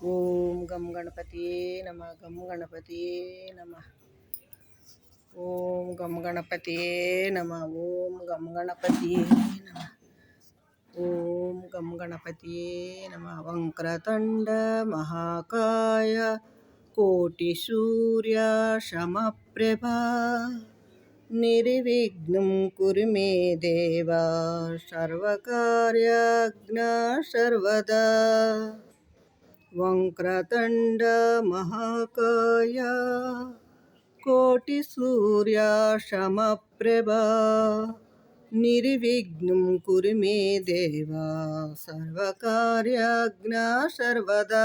ఓం గం గణపతియే నమ గం గణపతియే నమ ఓం గం గణపతియే నమ ఓం గం గణపతియే నమ ఓం గం గణపతియే నమ వక్రతుండ మహాకాయ కోటి సూర్య సమప్రభా నిర్విఘ్నం కురు మే దేవా సర్వకార్యజ్ఞ సర్వదా వక్రతుండ మహాకాయ కోటి సూర్య సమప్రభా నిర్విఘ్నం కురు మే దేవా సర్వకార్యజ్ఞ సర్వదా.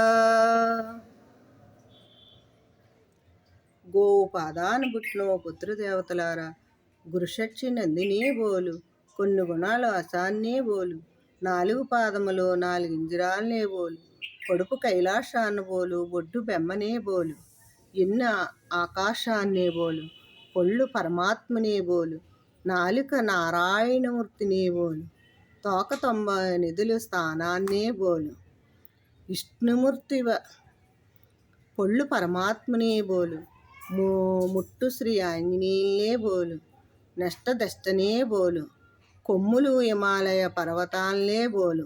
గోపాదాను పుట్టిన పుత్రదేవతలారా, గురుషక్షి నందినే బోలు, కొన్ని గుణాలు అసాన్నే బోలు, 4 పాదములు 4 ఇంద్రియాలనే బోలు, కడుపు కైలాసాన్ని బోలు, బొడ్డు బెమ్మనే బోలు, ఎన్న ఆకాశాన్నే బోలు, పొళ్ళు పరమాత్మనే బోలు, నాలుక నారాయణమూర్తినే బోలు, తోక 90 నిధులు స్థానాన్నే బోలు, విష్ణుమూర్తి పొళ్ళు పరమాత్మనే బోలు, ముట్టు శ్రీ ఆంజనేయులే బోలు, నష్ట దష్టనే బోలు, కొమ్ములు హిమాలయ పర్వతాలనే బోలు,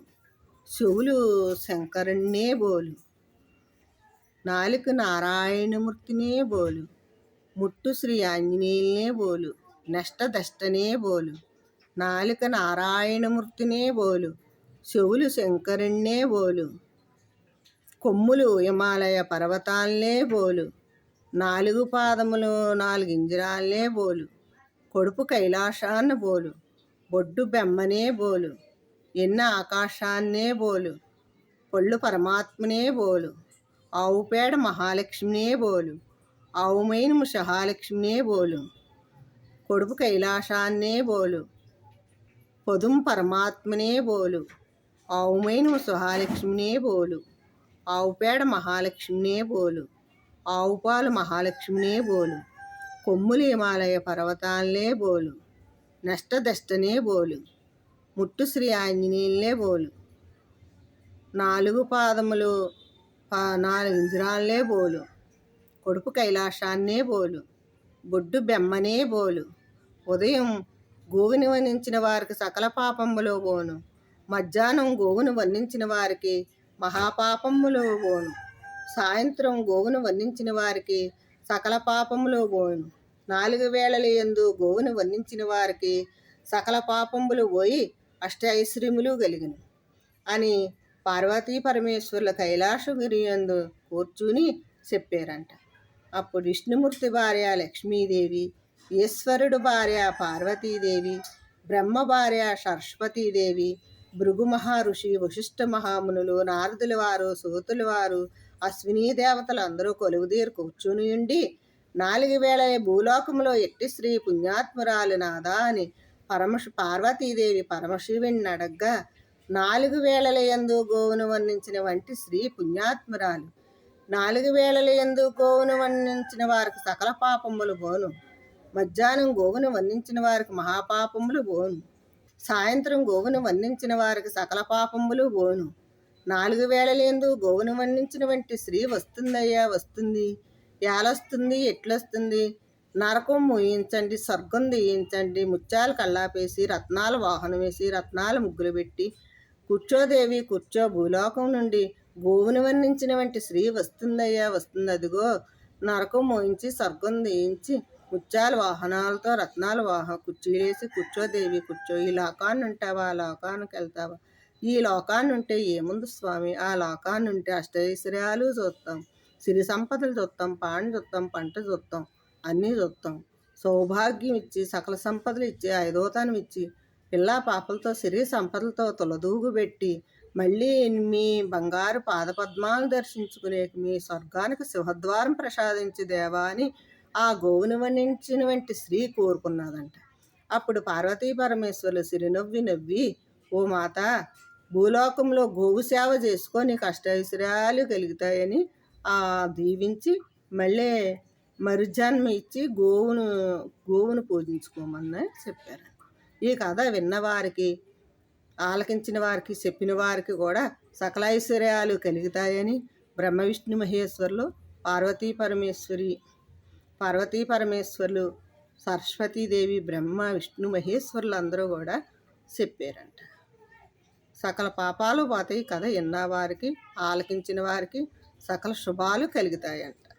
చెవులు శంకరుణ్ణే బోలు, నాలుక నారాయణమూర్తినే బోలు, ముట్టు శ్రీ ఆంజనేయులనే బోలు, నష్ట దష్టనే బోలు, నాలుక నారాయణమూర్తినే బోలు, చెవులు శంకరుణ్ణే బోలు, కొమ్ములు హిమాలయ పర్వతాలనే బోలు, 4 పాదములు 4 ఇంద్రియాలనే బోలు, కడుపు కైలాసాన్ని బోలు, బొడ్డు బెమ్మనే బోలు, ఎన్న ఆకాశాన్నే బోలు, పొళ్ళు పరమాత్మనే బోలు, ఆవు పేడ మహాలక్ష్మినే బోలు, ఆవు మైనము సహాలక్ష్మినే బోలు, కడుపు కైలాసాన్నే బోలు, పొదుం పరమాత్మనే బోలు, ఆవు మైనము సుహాలక్ష్మినే బోలు, ఆవు పేడ మహాలక్ష్మినే బోలు, ఆవు పాలు మహాలక్ష్మినే బోలు, కొమ్ములు హిమాలయ పర్వతాలనే బోలు, నష్ట దష్టనే బోలు, ముట్టు శ్రీ ఆంజనేయులనే బోలు, 4 పాదములు 4 ఇంద్రియాలనే బోలు, కడుపు కైలాసాన్నే బోలు, బొడ్డు బెమ్మనే బోలు, ఉదయం గోవుని వర్ణించిన వారికి సకల పాపములు బోను, మధ్యాహ్నం గోవును వర్ణించిన వారికి మహాపాపములు బోను, సాయంత్రం గోవును వర్ణించిన వారికి సకల పాపములు బోను, 4 వేళల యందు గోవును వర్ణించిన వారికి సకల పాపములు పోయి అష్ట ఐశ్వర్యములు కలిగిన అని పార్వతీ పరమేశ్వరుల కైలాసగిరి యందు కూర్చుని చెప్పారంట. అప్పుడు విష్ణుమూర్తి భార్య లక్ష్మీదేవి, ఈశ్వరుడు భార్య పార్వతీదేవి, బ్రహ్మ భార్య సరస్వతీదేవి, భృగు మహర్షి, వశిష్ఠ మహామునులు, నారదుల వారు, సూతుల వారు, అశ్వినీ దేవతలు అందరూ కొలువుదీరు కూర్చుని ఉండి 4 వేళ భూలోకంలో ఎట్టి శ్రీ పుణ్యాత్మురాలు నాదా అని పార్వతీదేవి పరమశివుని అడగ్గా 4 వేళల యందు గోవును వర్ణించిన వంటి శ్రీ పుణ్యాత్మురాలు, 4 వేళల యందు గోవును వర్ణించిన వారికి సకల పాపములు బోను, మధ్యాహ్నం గోవును వర్ణించిన వారికి మహాపాపములు బోను, సాయంత్రం గోవును వర్ణించిన వారికి సకల పాపములు బోను, 4 వేళల యందు గోవును వర్ణించిన వంటి శ్రీ వస్తుందయ్యా వస్తుంది, ఏలొస్తుంది ఎట్లొస్తుంది, నరకం మూయించండి, స్వర్గం దీయించండి, ముత్యాలు కళ్ళాపేసి రత్నాల వాహనం వేసి రత్నాల ముగ్గులు పెట్టి కూర్చోదేవి కూర్చో, భూలోకం నుండి గోవును వర్ణించిన వంటి శ్రీ వస్తుందయ్యా వస్తుంది, అదిగో నరకం మోయించి స్వర్గం దీయించి ముత్యాల వాహనాలతో రత్నాల కుర్చీలేసి కూర్చోదేవి కూర్చో, ఈ లోకాన్ని ఉంటావా ఆ లోకానికి వెళ్తావా, ఈ లోకాన్ని ఉంటే ఏముంది స్వామి, ఆ లోకాన్ని ఉంటే అష్టైశ్వర్యాలు చూస్తాం, సిరి సంపదలు చూస్తాం, పాడిని చూస్తాం, పంట చూస్తాం, అన్నీ చూస్తాం, సౌభాగ్యం ఇచ్చి సకల సంపదలు ఇచ్చి ఐదోతానం ఇచ్చి పిల్లా పాపలతో సిరి సంపదలతో తొలదూగు పెట్టి మళ్ళీ మీ బంగారు పాదపద్మాలను దర్శించుకునే మీ స్వర్గానికి సింహద్వారం ప్రసాదించి దేవా అని ఆ గోవును వర్ణించిన వంటి స్త్రీ కోరుకున్నదంట. అప్పుడు పార్వతీ పరమేశ్వరులు సిరినవ్వి నవ్వి, ఓ మాత, భూలోకంలో గోవు సేవ చేసుకో, నీకు అష్టైశ్వర్యాలు కలుగుతాయని దీవించి మళ్ళీ మరుజన్మ ఇచ్చి గోవును పూజించుకోమని చెప్పారు. ఈ కథ విన్నవారికి, ఆలకించిన వారికి, చెప్పిన వారికి కూడా సకల ఐశ్వర్యాలు కలుగుతాయని బ్రహ్మ విష్ణు మహేశ్వరులు, పార్వతీ పరమేశ్వరులు, సరస్వతీదేవి, బ్రహ్మ విష్ణు మహేశ్వరులు అందరూ కూడా చెప్పారంట. సకల పాపాలు పోతాయి కథ విన్న వారికి, ఆలకించిన వారికి సకల శుభాలు కలుగుతాయంట.